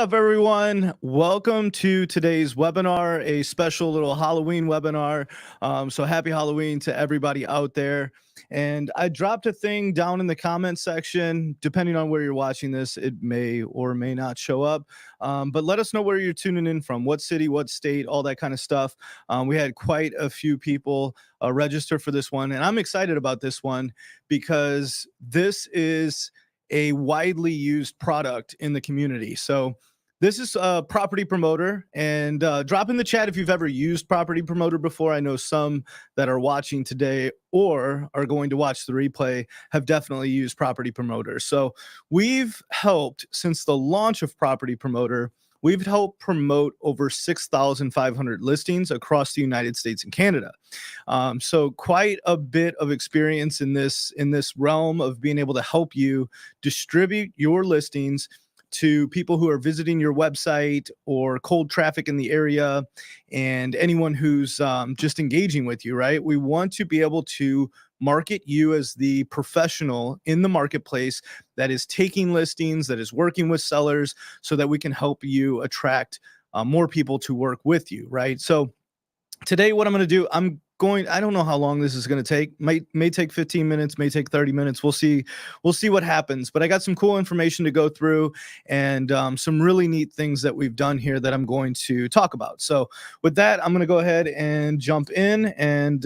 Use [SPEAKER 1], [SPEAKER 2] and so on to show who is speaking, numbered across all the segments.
[SPEAKER 1] up, everyone? Welcome to today's webinar, a special little Halloween webinar. So happy Halloween to everybody out there. And I dropped a thing down in the comment section. Depending on where you're watching this, it may or may not show up. But let us know where you're tuning in from, what city, what state, all that kind of stuff. We had quite a few people register for this one. And I'm excited about this one because this is a widely used product in the community. So this is a Property Promoter, and drop in the chat if you've ever used Property Promoter before. I know some that are watching today or are going to watch the replay have definitely used Property Promoter. So we've helped, since the launch of Property Promoter, we've helped promote over 6,500 listings across the United States and Canada. So quite a bit of experience in this realm of being able to help you distribute your listings to people who are visiting your website or cold traffic in the area and anyone who's just engaging with you, right? We want to be able to market you as the professional in the marketplace that is taking listings, that is working with sellers, so that we can help you attract more people to work with you, right? So today, what I'm going to do, I don't know how long this is going to take. May take 15 minutes, may take 30 minutes. We'll see what happens. But I got some cool information to go through and some really neat things that we've done here that I'm going to talk about. So with that, I'm going to go ahead and jump in and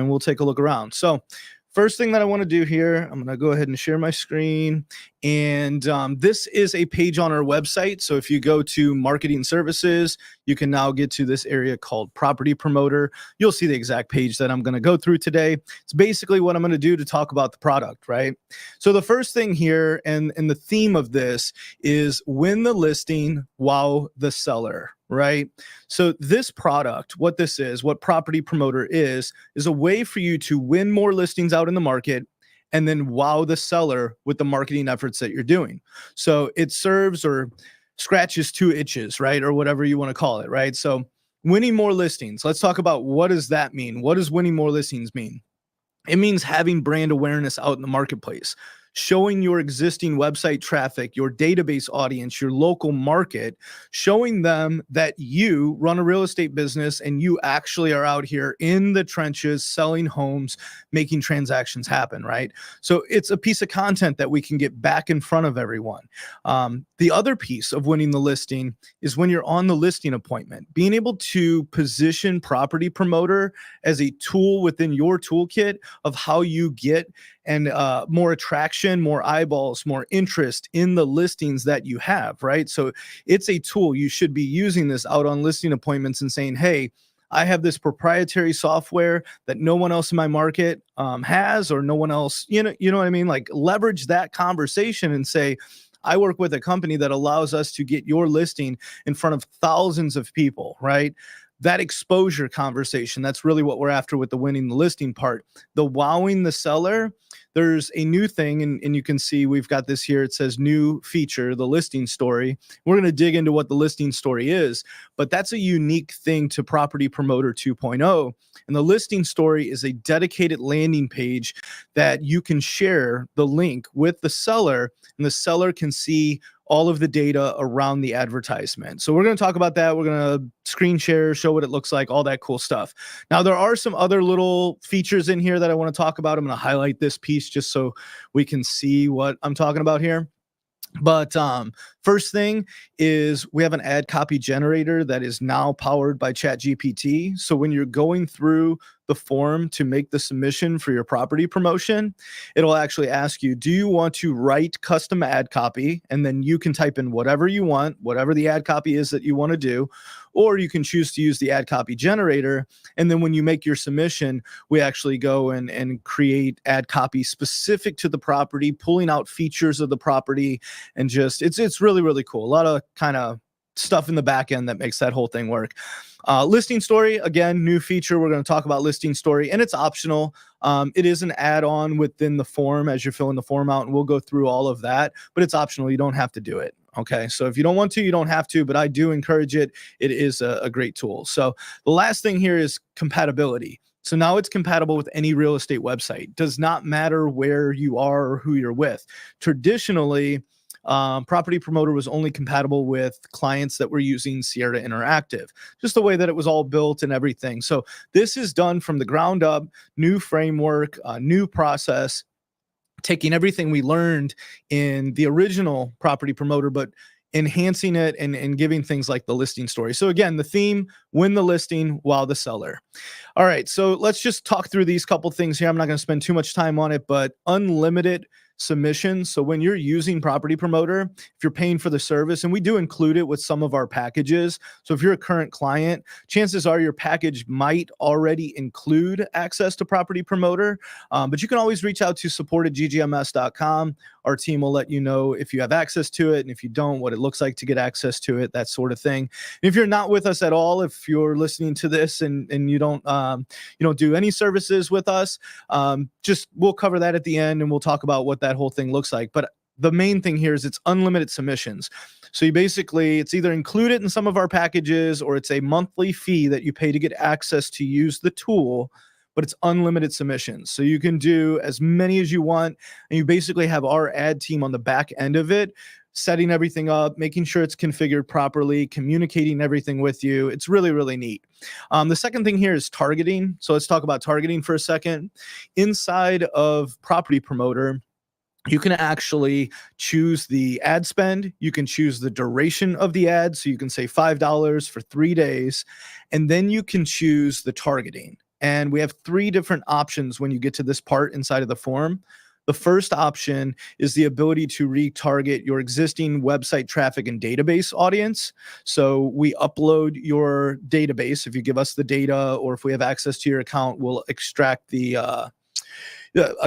[SPEAKER 1] we'll take a look around. So first thing that I want to do here, I'm going to go ahead and share my screen. And this is a page on our website. So if you go to marketing services, you can now get to this area called Property Promoter. You'll see the exact page that I'm going to go through today. It's basically what I'm going to do to talk about the product, right? So the first thing here, and the theme of this is win the listing, wow the seller, right? So this product, what this is, what Property Promoter is a way for you to win more listings out in the market and then wow the seller with the marketing efforts that you're doing. So it serves or scratches two itches, right? Or whatever you want to call it, right? So winning more listings. Let's talk about what does that mean? What does winning more listings mean? It means having brand awareness out in the marketplace, showing your existing website traffic, your database audience, your local market, showing them that you run a real estate business and you actually are out here in the trenches selling homes, making transactions happen, right? So it's a piece of content that we can get back in front of everyone. The other piece of winning the listing is when you're on the listing appointment, being able to position Property Promoter as a tool within your toolkit of how you get and more attraction, more eyeballs, more interest in the listings that you have, right? So it's a tool. You should be using this out on listing appointments and saying, hey, I have this proprietary software that no one else in my market has, or no one else, you know what I mean? Like leverage that conversation and say, I work with a company that allows us to get your listing in front of thousands of people, right? That exposure conversation, that's really what we're after with the winning the listing part. The wowing the seller, there's a new thing, and you can see we've got this here. It says new feature, the listing story. We're going to dig into what the listing story is, but that's a unique thing to Property Promoter 2.0. And the listing story is a dedicated landing page that you can share the link with the seller, and the seller can see all of the data around the advertisement. So we're going to talk about that. We're going to screen share, show what it looks like, all that cool stuff. Now, there are some other little features in here that I want to talk about. I'm going to highlight this piece just so we can see what I'm talking about here. But first thing is we have an ad copy generator that is now powered by ChatGPT. So when you're going through the form to make the submission for your property promotion, it'll actually ask you, do you want to write custom ad copy? And then you can type in whatever you want, whatever the ad copy is that you want to do, or you can choose to use the ad copy generator. And then when you make your submission, we actually go and create ad copy specific to the property, pulling out features of the property, and just it's really, really cool. A lot of kind of stuff in the back end that makes that whole thing work. Listing story, again, new feature. We're going to talk about listing story, and it's optional. It is an add-on within the form as you're filling the form out, and we'll go through all of that, but it's optional. You don't have to do it. Okay, so if you don't want to, you don't have to, but I do encourage it. It is a great tool. So the last thing here is compatibility. So now it's compatible with any real estate website. Does not matter where you are or who you're with. Traditionally, Property Promoter was only compatible with clients that were using Sierra Interactive, just the way that it was all built and everything. So this is done from the ground up, new framework, new process, taking everything we learned in the original Property Promoter, but enhancing it and giving things like the listing story. So again, the theme: win the listing while the seller. All right, so let's just talk through these couple things here. I'm not going to spend too much time on it, but unlimited submissions. So when you're using Property Promoter, if you're paying for the service, and we do include it with some of our packages. So if you're a current client, chances are your package might already include access to Property Promoter, but you can always reach out to support@ggms.com. Our team will let you know if you have access to it, and if you don't, what it looks like to get access to it, that sort of thing. And if you're not with us at all, if you're listening to this and you don't do any services with us, just we'll cover that at the end, and we'll talk about what that whole thing looks like. But the main thing here is it's unlimited submissions. So you basically, it's either included in some of our packages, or it's a monthly fee that you pay to get access to use the tool, but it's unlimited submissions. So you can do as many as you want, and you basically have our ad team on the back end of it, setting everything up, making sure it's configured properly, communicating everything with you. It's really, really neat. The second thing here is targeting. So let's talk about targeting for a second. Inside of Property Promoter, you can actually choose the ad spend. You can choose the duration of the ad. So you can say $5 for 3 days, and then you can choose the targeting. And we have 3 different options when you get to this part inside of the form. The first option is the ability to retarget your existing website traffic and database audience. So we upload your database. If you give us the data, or if we have access to your account, we'll extract a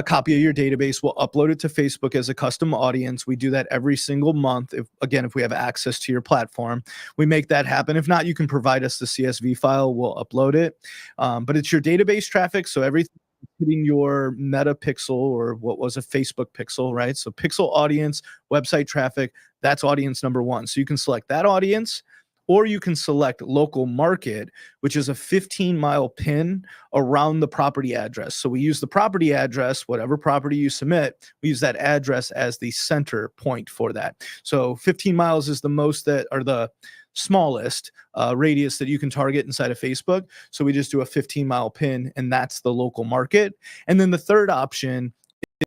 [SPEAKER 1] copy of your database. We'll upload it to Facebook as a custom audience. We do that every single month. If we have access to your platform, we make that happen. If not, you can provide us the CSV file. We'll upload it. But it's your database traffic. So everything hitting your Meta pixel, or what was a Facebook pixel, right? So pixel audience, website traffic, that's audience number 1. So you can select that audience, or you can select local market, which is a 15-mile pin around the property address. So we use the property address, whatever property you submit, we use that address as the center point for that. So 15 miles is the most that, or the smallest radius that you can target inside of Facebook. So we just do a 15-mile pin, and that's the local market. And then the third option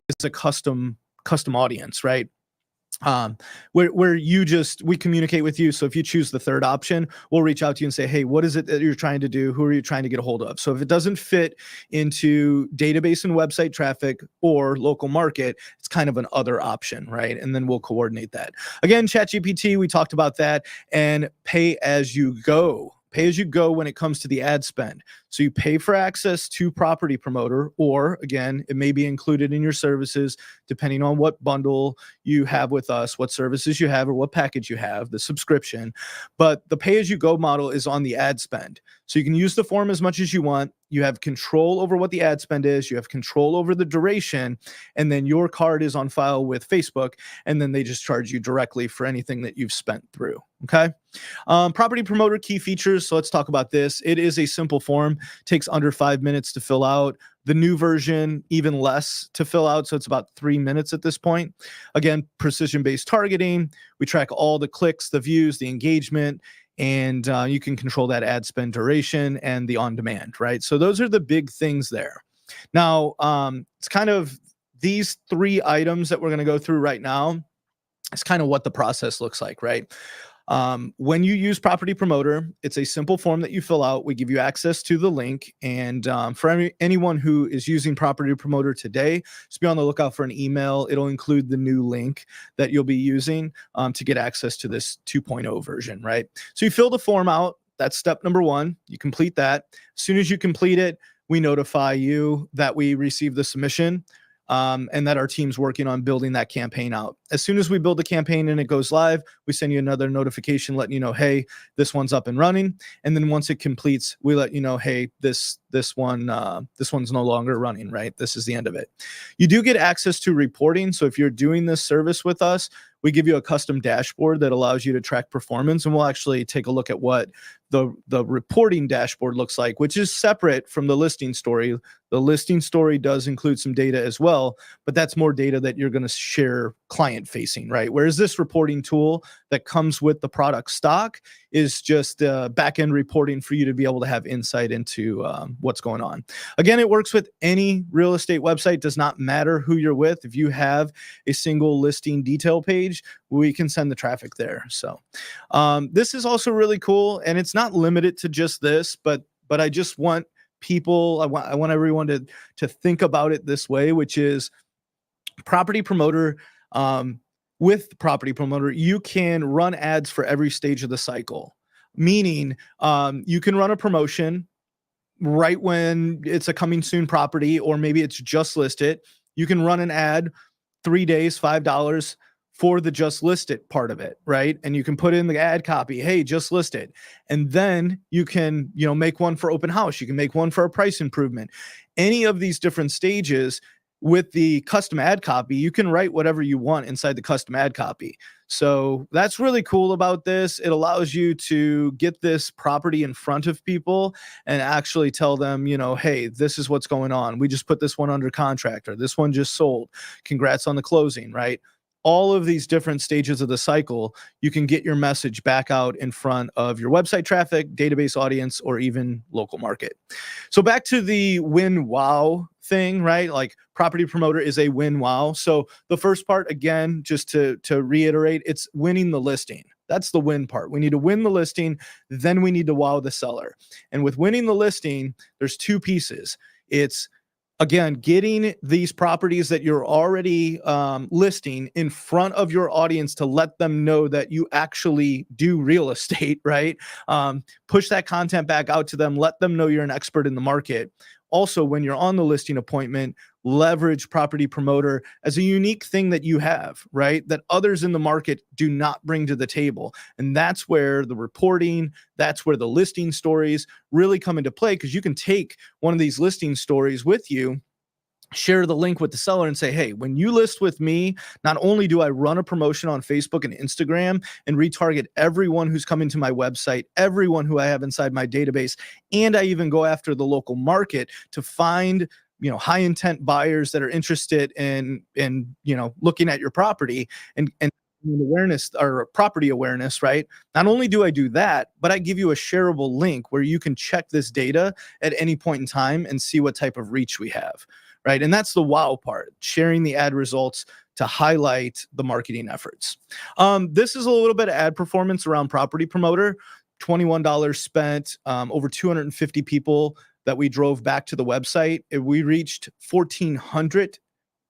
[SPEAKER 1] is a custom audience, right? Where we communicate with you. So if you choose the third option, we'll reach out to you and say, hey, what is it that you're trying to do? Who are you trying to get a hold of? So if it doesn't fit into database and website traffic or local market, it's kind of an other option, right? And then we'll coordinate that. Again, ChatGPT, we talked about that, and pay as you go. Pay as you go when it comes to the ad spend. So you pay for access to Property Promoter, or again, it may be included in your services depending on what bundle you have with us, what services you have, or what package you have, the subscription. But the pay as you go model is on the ad spend. So you can use the form as much as you want. You have control over what the ad spend is. You have control over the duration, and then your card is on file with Facebook, and then they just charge you directly for anything that you've spent through. Okay. Property Promoter key features. So let's talk about this. It is a simple form, takes under 5 minutes to fill out. The new version, even less to fill out. So it's about 3 minutes at this point. Again, precision-based targeting. We track all the clicks, the views, the engagement, and you can control that ad spend duration and the on-demand, right? So those are the big things there. Now, it's kind of these 3 items that we're going to go through right now. It's kind of what the process looks like, right? When you use Property Promoter, it's a simple form that you fill out. We give you access to the link. And for anyone who is using Property Promoter today, just be on the lookout for an email. It'll include the new link that you'll be using to get access to this 2.0 version, right? So you fill the form out. That's step number 1. You complete that. As soon as you complete it, we notify you that we received the submission. And that our team's working on building that campaign out. As soon as we build the campaign and it goes live, we send you another notification letting you know, hey, this one's up and running. And then once it completes, we let you know, hey, this one's no longer running, right? This is the end of it. You do get access to reporting. So if you're doing this service with us, we give you a custom dashboard that allows you to track performance. And we'll actually take a look at what the reporting dashboard looks like, which is separate from the listing story. The listing story does include some data as well, but that's more data that you're going to share client facing, right? Whereas this reporting tool that comes with the product stock is just back end reporting for you to be able to have insight into what's going on. Again, it works with any real estate website. Does not matter who you're with. If you have a single listing detail page, we can send the traffic there. So this is also really cool, and it's not limited to just this, but I just want people, I want everyone to think about it this way, which is Property Promoter. With Property Promoter, you can run ads for every stage of the cycle, meaning you can run a promotion right when it's a coming soon property, or maybe it's just listed. You can run an ad 3 days, $5 for the just listed part of it, right? And you can put in the ad copy, hey, just listed. And then you can, make one for open house. You can make one for a price improvement. Any of these different stages with the custom ad copy, you can write whatever you want inside the custom ad copy. So that's really cool about this. It allows you to get this property in front of people and actually tell them, hey, this is what's going on. We just put this one under contract, or this one just sold. Congrats on the closing, right? All of these different stages of the cycle, you can get your message back out in front of your website traffic, database audience, or even local market. So back to the win wow thing, right? Like Property Promoter is a win wow. So the first part, again, just to reiterate, it's winning the listing. That's the win part. We need to win the listing, then we need to wow the seller. And with winning the listing, there's two pieces. It's, again, getting these properties that you're already listing in front of your audience to let them know that you actually do real estate, right? Push that content back out to them, let them know you're an expert in the market. Also, when you're on the listing appointment, leverage Property Promoter as a unique thing that you have, right? That others in the market do not bring to the table. And that's where the reporting, that's where the listing stories really come into play, because you can take one of these listing stories with you, share the link with the seller and say, hey, when you list with me, not only do I run a promotion on Facebook and Instagram and retarget everyone who's coming to my website, everyone who I have inside my database, and I even go after the local market to find high intent buyers that are interested in looking at your property and awareness or property awareness, right? Not only do I do that, but I give you a shareable link where you can check this data at any point in time and see what type of reach we have. Right. And that's the wow part, sharing the ad results to highlight the marketing efforts. This is a little bit of ad performance around Property Promoter. $21 spent, over 250 people that we drove back to the website. We reached 1,400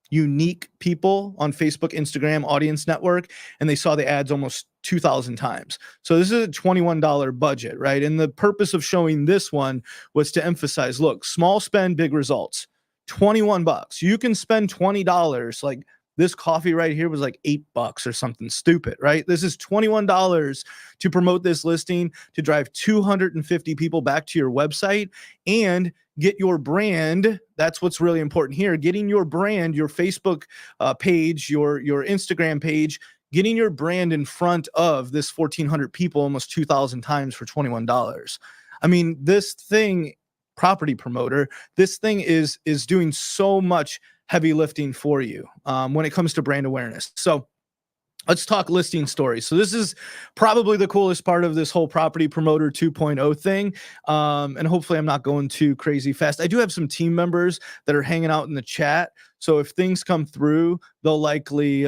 [SPEAKER 1] unique people on Facebook, Instagram, Audience Network, and they saw the ads almost 2,000 times. So this is a $21 budget, right? And the purpose of showing this one was to emphasize, look, small spend, big results. $21. You can spend $20. Like this coffee right here was like $8 or something stupid, right? This is $21 to promote this listing, to drive 250 people back to your website and get your brand. That's what's really important here. Getting your brand, your Facebook page, your Instagram page, getting your brand in front of this 1,400 people almost 2,000 times for $21. I mean, this thing, Property Promoter, this thing is doing so much heavy lifting for you when it comes to brand awareness. So let's talk listing stories. So this is probably the coolest part of this whole Property Promoter 2.0 thing. And hopefully I'm not going too crazy fast. I do have some team members that are hanging out in the chat. So if things come through, they'll likely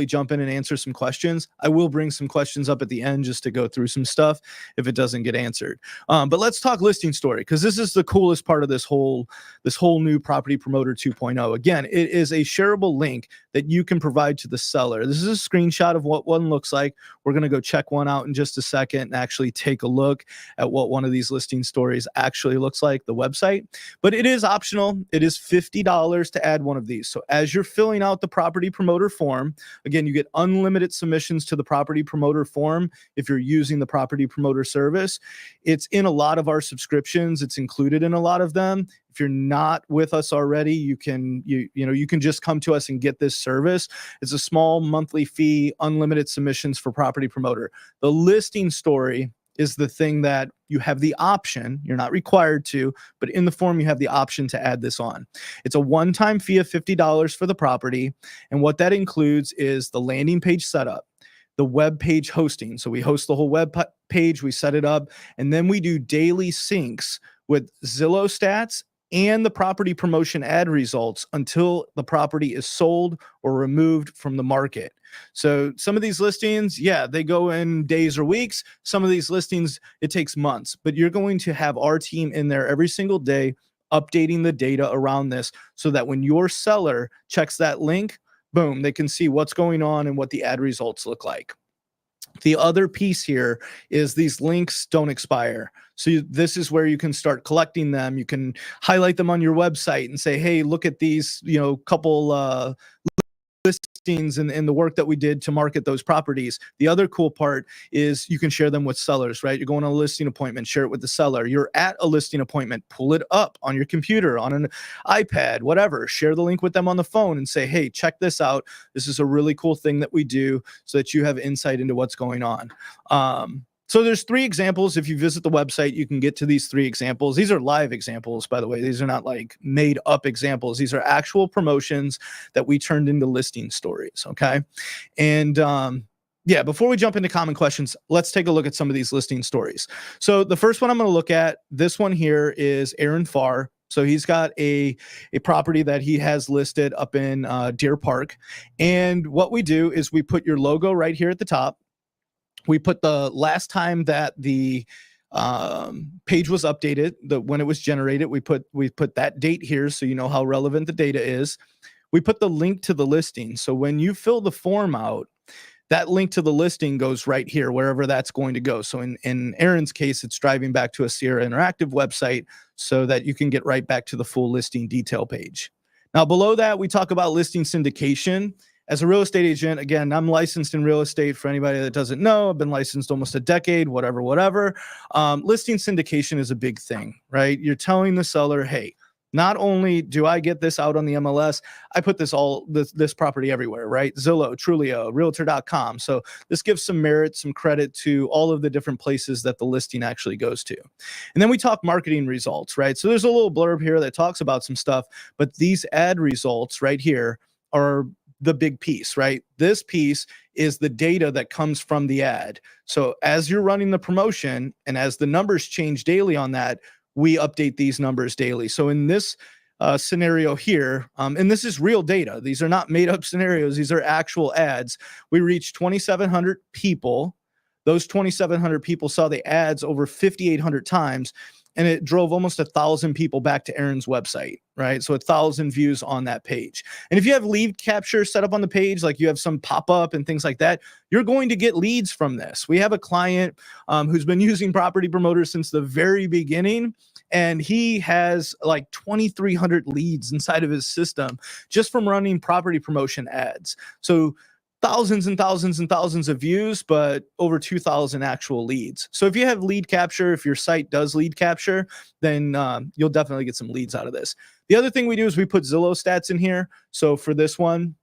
[SPEAKER 1] jump in and answer some questions. I will bring some questions up at the end just to go through some stuff if it doesn't get answered. But let's talk listing story, because this is the coolest part of this whole new Property Promoter 2.0. Again, it is a shareable link that you can provide to the seller. This is a screenshot of what one looks like. We're going to go check one out in just a second and actually take a look at what one of these listing stories actually looks like, the website. But it is optional. It is $50 to add add one of these. So as you're filling out the property promoter form, again, you get unlimited submissions to the property promoter form if you're using the property promoter service. It's in a lot of our subscriptions. It's included in a lot of them. If you're not with us already, you can just come to us and get this service. It's a small monthly fee, unlimited submissions for property promoter. The listing story is the thing that you have the option, you're not required to, but in the form you have the option to add this on. It's a one-time fee of $50 for the property, and what that includes is the landing page setup, the web page hosting. So we host the whole web page, we set it up, and then we do daily syncs with Zillow stats and the property promotion ad results until the property is sold or removed from the market. So some of these listings, yeah, they go in days or weeks. Some of these listings, it takes months, but you're going to have our team in there every single day updating the data around this so that when your seller checks that link, boom, they can see what's going on and what the ad results look like. The other piece here is these links don't expire. So this is where you can start collecting them. You can highlight them on your website and say, hey, look at these, couple listings and the work that we did to market those properties. The other cool part is you can share them with sellers, right? You're going on a listing appointment, share it with the seller. You're at a listing appointment, pull it up on your computer, on an iPad, whatever. Share the link with them on the phone and say, hey, check this out. This is a really cool thing that we do so that you have insight into what's going on. So there's 3 examples. If you visit the website, you can get to these 3 examples. These are live examples, by the way. These are not like made up examples. These are actual promotions that we turned into listing stories. Okay. And, yeah, before we jump into common questions, let's take a look at some of these listing stories. So the first one I'm going to look at, this one here is Aaron Farr. So he's got a property that he has listed up in Deer Park. And what we do is we put your logo right here at the top. We put the last time that the page was updated, when it was generated, we put that date here so you know how relevant the data is. We put the link to the listing. So when you fill the form out, that link to the listing goes right here, wherever that's going to go. So in Aaron's case, it's driving back to a Sierra Interactive website so that you can get right back to the full listing detail page. Now, below that, we talk about listing syndication. As a real estate agent, again, I'm licensed in real estate. For anybody that doesn't know, I've been licensed almost a decade, whatever. Listing syndication is a big thing, right? You're telling the seller, hey, not only do I get this out on the MLS, I put this property everywhere, right? Zillow, Trulia, Realtor.com. So this gives some merit, some credit to all of the different places that the listing actually goes to. And then we talk marketing results, right? So there's a little blurb here that talks about some stuff, but these ad results right here are the big piece, right? This piece is the data that comes from the ad. So as you're running the promotion and as the numbers change daily on that, we update these numbers daily. So in this scenario here, and this is real data. These are not made up scenarios. These are actual ads. We reached 2,700 people. Those 2,700 people saw the ads over 5,800 times. And it drove almost 1,000 people back to Aaron's website, right? So 1,000 views on that page. And if you have lead capture set up on the page, like you have some pop-up and things like that, you're going to get leads from this. We have a client who's been using Property Promoter since the very beginning, and he has like 2,300 leads inside of his system just from running property promotion ads. So thousands and thousands and thousands of views, but over 2,000 actual leads. So if you have lead capture, if your site does lead capture, then you'll definitely get some leads out of this. The other thing we do is we put Zillow stats in here. So for this one,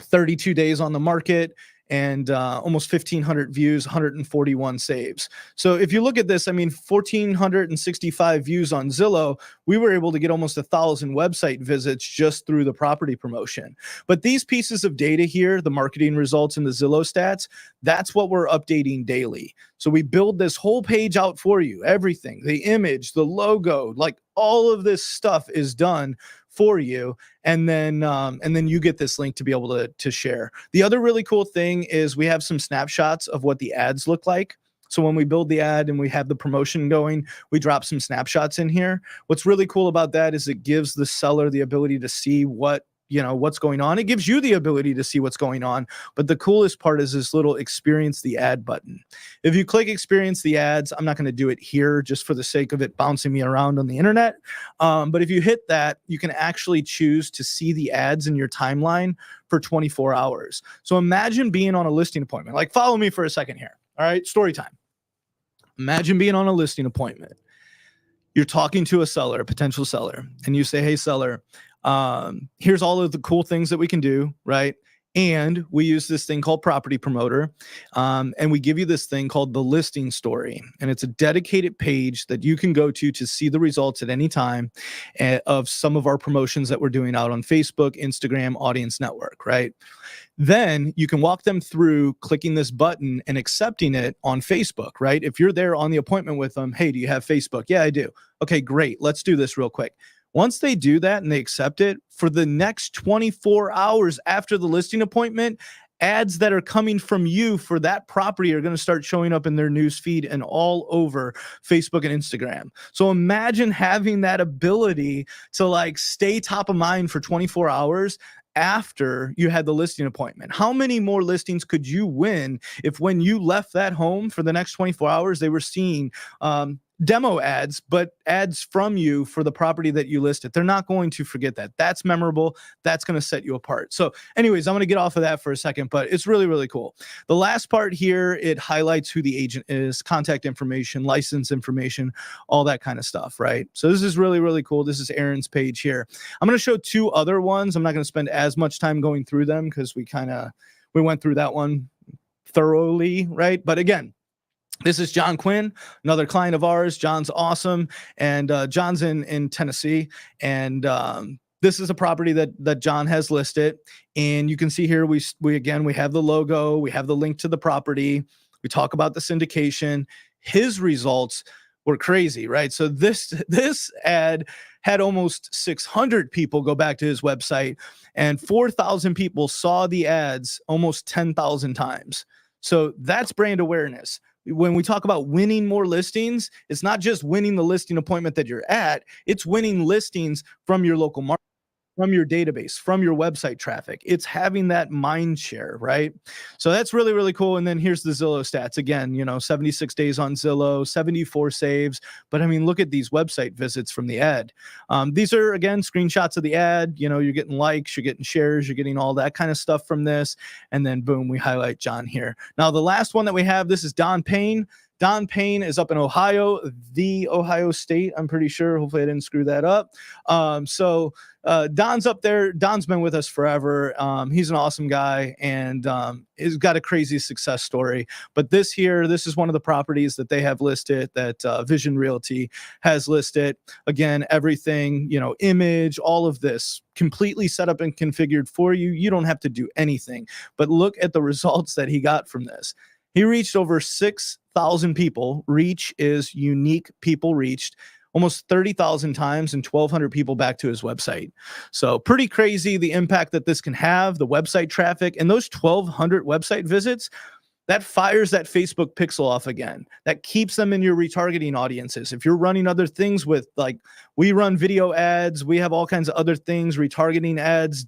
[SPEAKER 1] 32 days on the market and almost 1,500 views, 141 saves. So if you look at this, I mean, 1,465 views on Zillow, we were able to get almost 1,000 website visits just through the property promotion. But these pieces of data here, the marketing results and the Zillow stats, that's what we're updating daily. So we build this whole page out for you, everything, the image, the logo, like all of this stuff is done for you, and then you get this link to be able to share. The other really cool thing is we have some snapshots of what the ads look like. So when we build the ad and we have the promotion going, we drop some snapshots in here. What's really cool about that is it gives the seller the ability to see what what's going on. It gives you the ability to see what's going on. But the coolest part is this little experience the ad button. If you click experience the ads, I'm not going to do it here just for the sake of it bouncing me around on the internet. But if you hit that, you can actually choose to see the ads in your timeline for 24 hours. So imagine being on a listing appointment. Like, follow me for a second here. All right, story time. Imagine being on a listing appointment. You're talking to a seller, a potential seller, and you say, hey, seller, here's all of the cool things that we can do, right? And we use this thing called Property Promoter, and we give you this thing called the listing story. And it's a dedicated page that you can go to see the results at any time of some of our promotions that we're doing out on Facebook, Instagram, Audience Network, right? Then you can walk them through clicking this button and accepting it on Facebook, right? If you're there on the appointment with them, hey, do you have Facebook? Yeah, I do. Okay, great. Let's do this real quick. Once they do that and they accept it, for the next 24 hours after the listing appointment, ads that are coming from you for that property are going to start showing up in their news feed and all over Facebook and Instagram. So imagine having that ability to like stay top of mind for 24 hours after you had the listing appointment. How many more listings could you win if when you left that home for the next 24 hours, they were seeing demo ads, but ads from you for the property that you listed? They're not going to forget that. That's memorable. That's going to set you apart. So anyways, I'm going to get off of that for a second, but it's really, really cool. The last part here, it highlights who the agent is, contact information, license information, all that kind of stuff, right? So this is really, really cool. This is Aaron's page here. I'm going to show two other ones. I'm not going to spend as much time going through them because we went through that one thoroughly, right? But again, this is John Quinn, another client of ours. John's awesome. And John's in Tennessee. And this is a property that John has listed. And you can see here, we have the logo, we have the link to the property. We talk about the syndication. His results were crazy, right? So this ad had almost 600 people go back to his website, and 4,000 people saw the ads almost 10,000 times. So that's brand awareness. When we talk about winning more listings, it's not just winning the listing appointment that you're at, it's winning listings from your local market, from your database, from your website traffic. It's having that mind share, right? So that's really, really cool. And then here's the Zillow stats. Again, 76 days on Zillow, 74 saves. But I mean, look at these website visits from the ad. These are, again, screenshots of the ad. You're getting likes, you're getting shares, you're getting all that kind of stuff from this. And then boom, we highlight John here. Now, the last one that we have, this is Don Payne. Don Payne is up in Ohio, the Ohio State, I'm pretty sure. Hopefully I didn't screw that up. Don's up there. Don's been with us forever. He's an awesome guy, and he's got a crazy success story. But this is one of the properties that they have listed, that Vision Realty has listed. Again, everything, image, all of this completely set up and configured for you. You don't have to do anything. But look at the results that he got from this. He reached over 6,000 people. Reach is unique people reached almost 30,000 times and 1,200 people back to his website. So pretty crazy the impact that this can have, the website traffic, and those 1,200 website visits, that fires that Facebook pixel off again. That keeps them in your retargeting audiences. If you're running other things with, like, we run video ads, we have all kinds of other things, retargeting ads,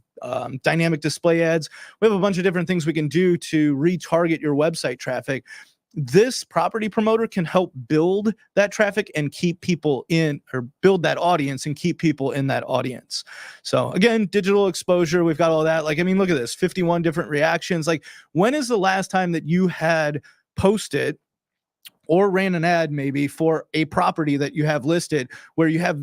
[SPEAKER 1] dynamic display ads. We have a bunch of different things we can do to retarget your website traffic. This Property Promoter can help build that traffic and keep people in, or build that audience and keep people in that audience. So again, digital exposure, we've got all that. Like, I mean, look at this, 51 different reactions. Like, when is the last time that you had posted or ran an ad maybe for a property that you have listed where you have,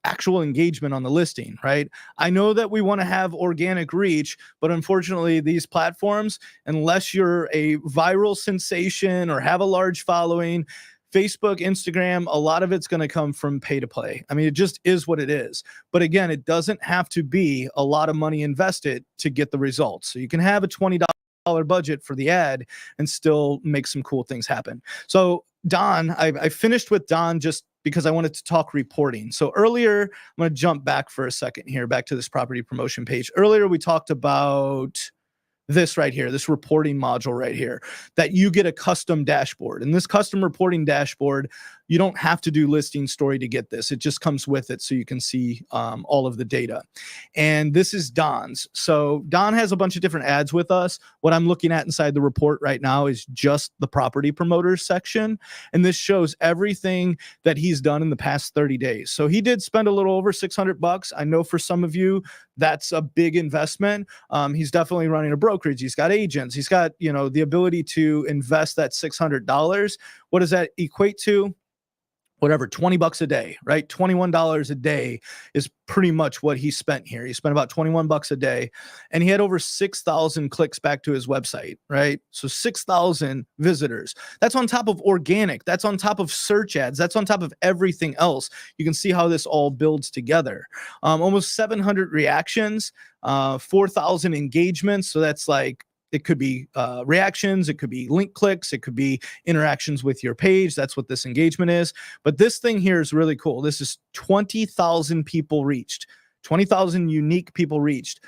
[SPEAKER 1] actual engagement on the listing, right? I know that we want to have organic reach, but unfortunately these platforms, unless you're a viral sensation or have a large following, Facebook, Instagram, a lot of it's going to come from pay to play. I mean, it just is what it is. But again, it doesn't have to be a lot of money invested to get the results. So you can have a $20 budget for the ad and still make some cool things happen. So Don, I finished with Don just because I wanted to talk reporting. So earlier, I'm going to jump back for a second here, back to this property promotion page. Earlier, we talked about this right here, this reporting module right here, that you get a custom dashboard. And this custom reporting dashboard You don't have to do listing story to get this. It just comes with it so you can see all of the data. And this is Don's. So Don has a bunch of different ads with us. What I'm looking at inside the report right now is just the property promoters section. And this shows everything that he's done in the past 30 days. So he did spend a little over $600. I know for some of you, that's a big investment. He's definitely running a brokerage. He's got agents. He's got, the ability to invest that $600. What does that equate to? Whatever, $20 a day, right? $21 a day is pretty much what he spent here. He spent about $21 a day, and he had over 6,000 clicks back to his website, right? So 6,000 visitors. That's on top of organic. That's on top of search ads. That's on top of everything else. You can see how this all builds together. Almost 700 reactions, 4,000 engagements. So that's like, it could be reactions, it could be link clicks, it could be interactions with your page. That's what this engagement is. But this thing here is really cool. This is 20,000 people reached, 20,000 unique people reached,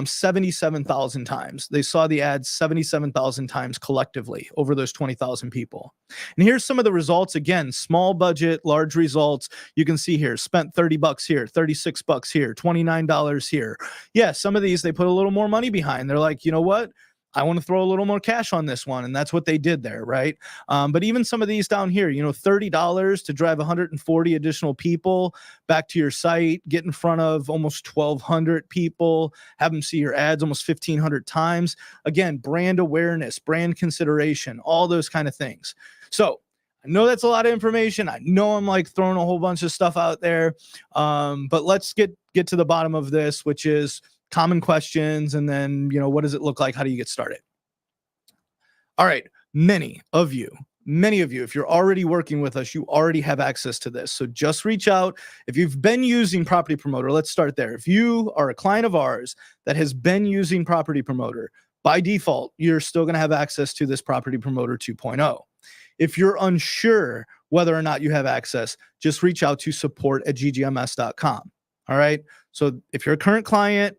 [SPEAKER 1] 77,000 times. They saw the ads 77,000 times collectively over those 20,000 people. And here's some of the results. Again, small budget, large results. You can see here, spent $30 here, $36 here, $29 here. Yeah, some of these, they put a little more money behind. They're like, you know what? I want to throw a little more cash on this one. And that's what they did there, right? But even some of these down here, $30 to drive 140 additional people back to your site, get in front of almost 1,200 people, have them see your ads almost 1,500 times. Again, brand awareness, brand consideration, all those kind of things. So I know that's a lot of information. I know I'm like throwing a whole bunch of stuff out there. But let's get to the bottom of this, which is common questions, and then, what does it look like? How do you get started? All right. Many of you, if you're already working with us, you already have access to this. So just reach out. If you've been using Property Promoter, let's start there. If you are a client of ours that has been using Property Promoter, by default, you're still going to have access to this Property Promoter 2.0. If you're unsure whether or not you have access, just reach out to support@ggms.com. All right. So if you're a current client,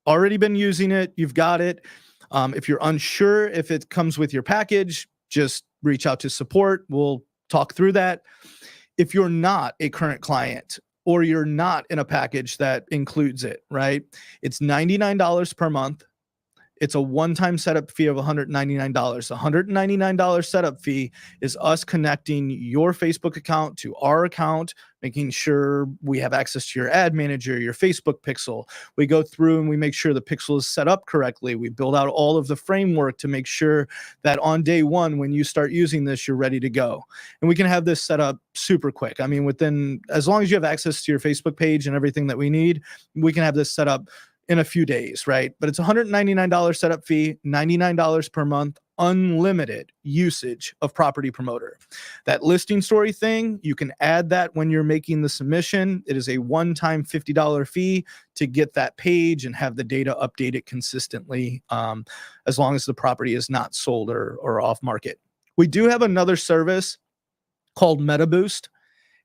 [SPEAKER 1] already been using it, you've got it. If you're unsure if it comes with your package, just reach out to support. We'll talk through that. If you're not a current client or you're not in a package that includes it, right? It's $99 per month. It's a one-time setup fee of $199. The $199 setup fee is us connecting your Facebook account to our account, making sure we have access to your ad manager, your Facebook pixel. We go through and we make sure the pixel is set up correctly. We build out all of the framework to make sure that on day one, when you start using this, you're ready to go. And we can have this set up super quick. I mean, as long as you have access to your Facebook page and everything that we need, we can have this set up in a few days, right? But it's $199 setup fee, $99 per month, unlimited usage of Property Promoter. That listing story thing, you can add that when you're making the submission. It is a one-time $50 fee to get that page and have the data updated consistently, as long as the property is not sold or off market. We do have another service called MetaBoost.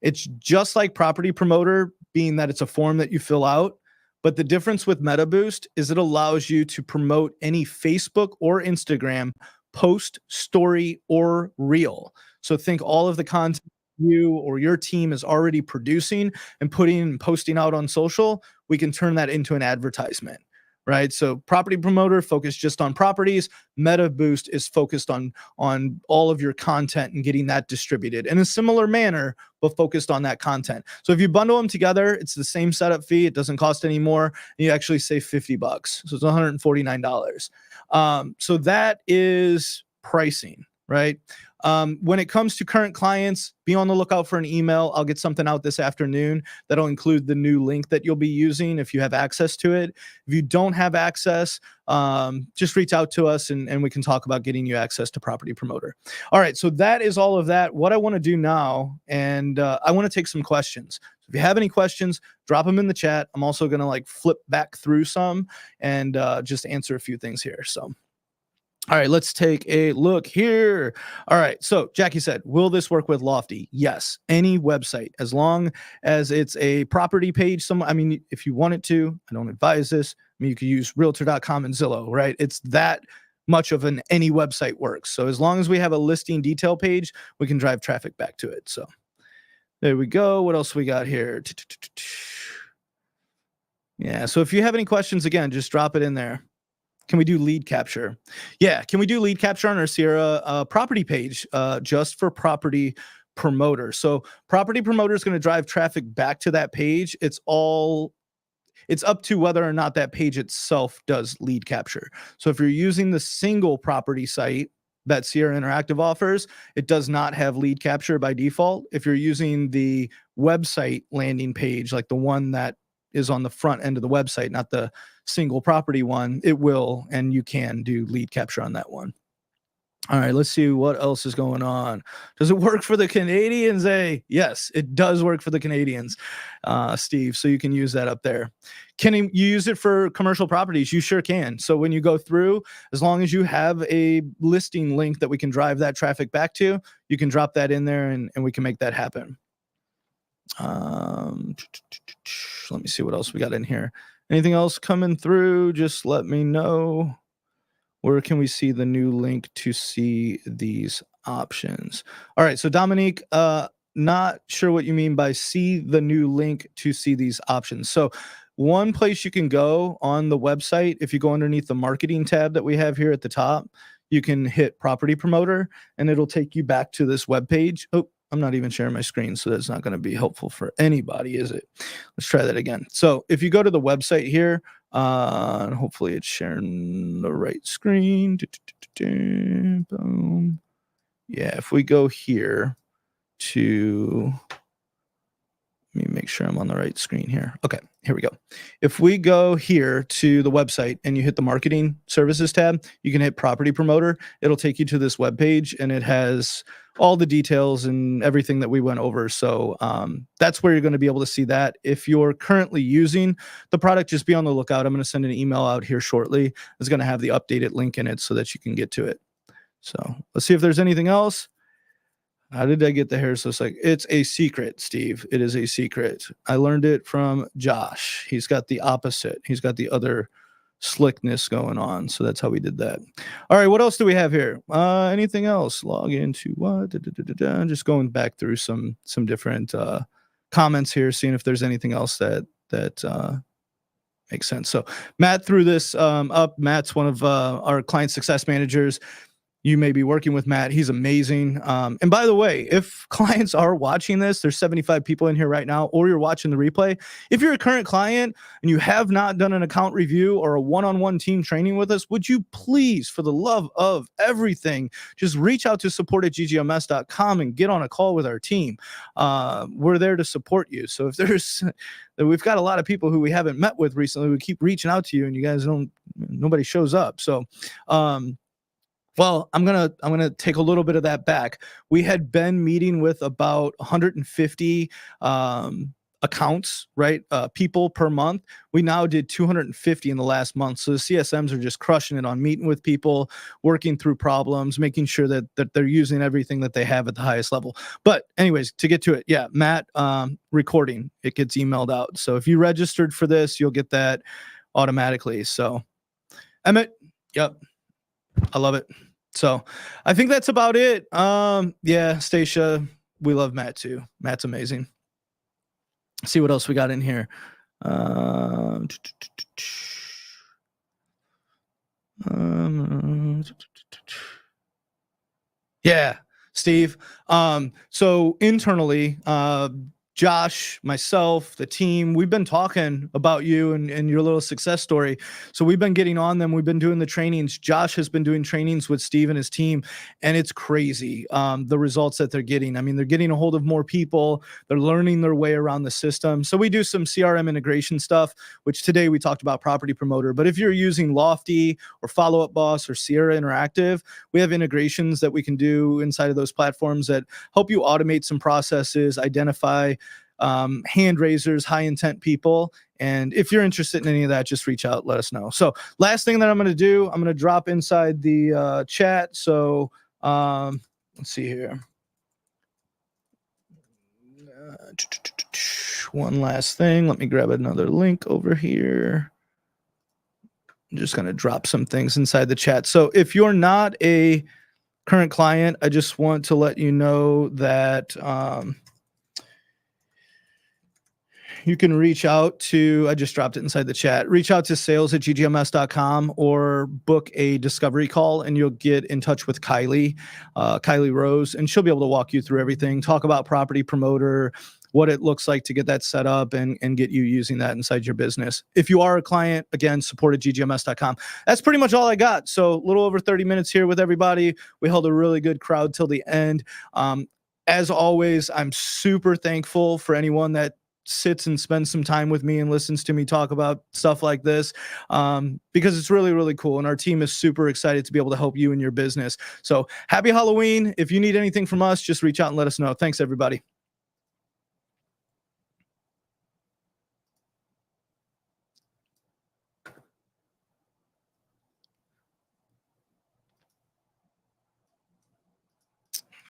[SPEAKER 1] It's just like Property Promoter, being that it's a form that you fill out. But the difference with MetaBoost is it allows you to promote any Facebook or Instagram post, story, or reel. So think all of the content you or your team is already producing and putting and posting out on social. We can turn that into an advertisement, right? So Property Promoter focused just on properties. MetaBoost is focused on all of your content and getting that distributed in a similar manner, but focused on that content. So if you bundle them together, it's the same setup fee. It doesn't cost any more. And you actually save $50. So it's $149. So that is pricing, right? When it comes to current clients, be on the lookout for an email. I'll get something out this afternoon that'll include the new link that you'll be using if you have access to it. If you don't have access, just reach out to us and we can talk about getting you access to Property Promoter. All right, so that is all of that. What I want to do now, and I want to take some questions. So if you have any questions, drop them in the chat. I'm also going to flip back through some and just answer a few things here. So. All right, let's take a look here. All right, so Jackie said, will this work with Lofty? Yes, any website, as long as it's a property page. If you want it to, I don't advise this. You could use realtor.com and Zillow, right? It's that much of any website works. So as long as we have a listing detail page, we can drive traffic back to it. So There we go. What else we got here? Yeah. So if you have any questions, again, just drop it in there. Can we do lead capture? Yeah. Can we do lead capture on our Sierra property page just for property promoter? So property promoter is going to drive traffic back to that page. It's up to whether or not that page itself does lead capture. So if you're using the single property site that Sierra Interactive offers, it does not have lead capture by default. If you're using the website landing page, like the one that is on the front end of the website, not the single property one, it will, and you can do lead capture on that one. All right, let's see what else is going on. Does it work for the Canadians? Yes, it does work for the Canadians, Steve. So you can use that up there. Can you use it for commercial properties? You sure can. So when you go through, as long as you have a listing link that we can drive that traffic back to, you can drop that in there and we can make that happen. Let me see what else we got in here. Anything else coming through? Just let me know. Where can we see the new link to see these options? All right, so Dominique, not sure what you mean by see the new link to see these options. So one place you can go on the website, if you go underneath the marketing tab that we have here at the top, you can hit property promoter and it'll take you back to this web page. Oh, I'm not even sharing my screen, so that's not going to be helpful for anybody, is it? Let's try that again. So if you go to the website here, and hopefully it's sharing the right screen. Boom. Yeah, if we go here to, let me make sure I'm on the right screen here. Okay, here we go. If we go here to the website and you hit the marketing services tab, you can hit property promoter. It'll take you to this web page and it has all the details and everything that we went over. So that's where you're going to be able to see that. If you're currently using the product, just be on the lookout. I'm going to send an email out here shortly. It's going to have the updated link in it so that you can get to it. So let's see if there's anything else. How did I get the hair so slick? It's a secret, Steve. It is a secret. I learned it from Josh. He's got the opposite. He's got the other slickness going on. So that's how we did that. All right, what else do we have here? Anything else? Log into what? Just going back through some different comments here, seeing if there's anything else that makes sense. So Matt threw this up. Matt's one of our client success managers. You may be working with Matt. He's amazing. And by the way, if clients are watching this, there's 75 people in here right now, or you're watching the replay. If you're a current client and you have not done an account review or a one-on-one team training with us, would you please, for the love of everything, just reach out to support@ggms.com and get on a call with our team. We're there to support you. So if we've got a lot of people who we haven't met with recently, we keep reaching out to you and you guys nobody shows up. So, well, I'm gonna take a little bit of that back. We had been meeting with about 150 accounts, right? People per month. We now did 250 in the last month. So the CSMs are just crushing it on meeting with people, working through problems, making sure that they're using everything that they have at the highest level. But anyways, to get to it, yeah, Matt, recording, it gets emailed out. So if you registered for this, you'll get that automatically. So Emmett, yep. I love it. So I think that's about it. Yeah, Stacia, we love Matt too. Matt's amazing. Let's see what else we got in here. Yeah, Steve. So internally, Josh, myself, the team, we've been talking about you and your little success story. So we've been getting on them. We've been doing the trainings. Josh has been doing trainings with Steve and his team, and it's crazy, the results that they're getting. I mean, they're getting a hold of more people. They're learning their way around the system. So we do some CRM integration stuff, which today we talked about property promoter. But if you're using Lofty or Follow Up Boss or Sierra Interactive, we have integrations that we can do inside of those platforms that help you automate some processes, identify hand raisers, high intent people. And if you're interested in any of that, just reach out, let us know. So last thing that I'm going to do, I'm going to drop inside the chat. So let's see here. One last thing. Let me grab another link over here. I'm just going to drop some things inside the chat. So if you're not a current client, I just want to let you know that you can reach out to, I just dropped it inside the chat, reach out to sales@ggms.com or book a discovery call and you'll get in touch with Kylie, Kylie Rose, and she'll be able to walk you through everything, talk about Property Promoter, what it looks like to get that set up and get you using that inside your business. If you are a client, again, support@ggms.com. That's pretty much all I got. So a little over 30 minutes here with everybody. We held a really good crowd till the end. As always, I'm super thankful for anyone that sits and spends some time with me and listens to me talk about stuff like this, because it's really, really cool. And our team is super excited to be able to help you in your business. So happy Halloween. If you need anything from us, just reach out and let us know. Thanks, everybody.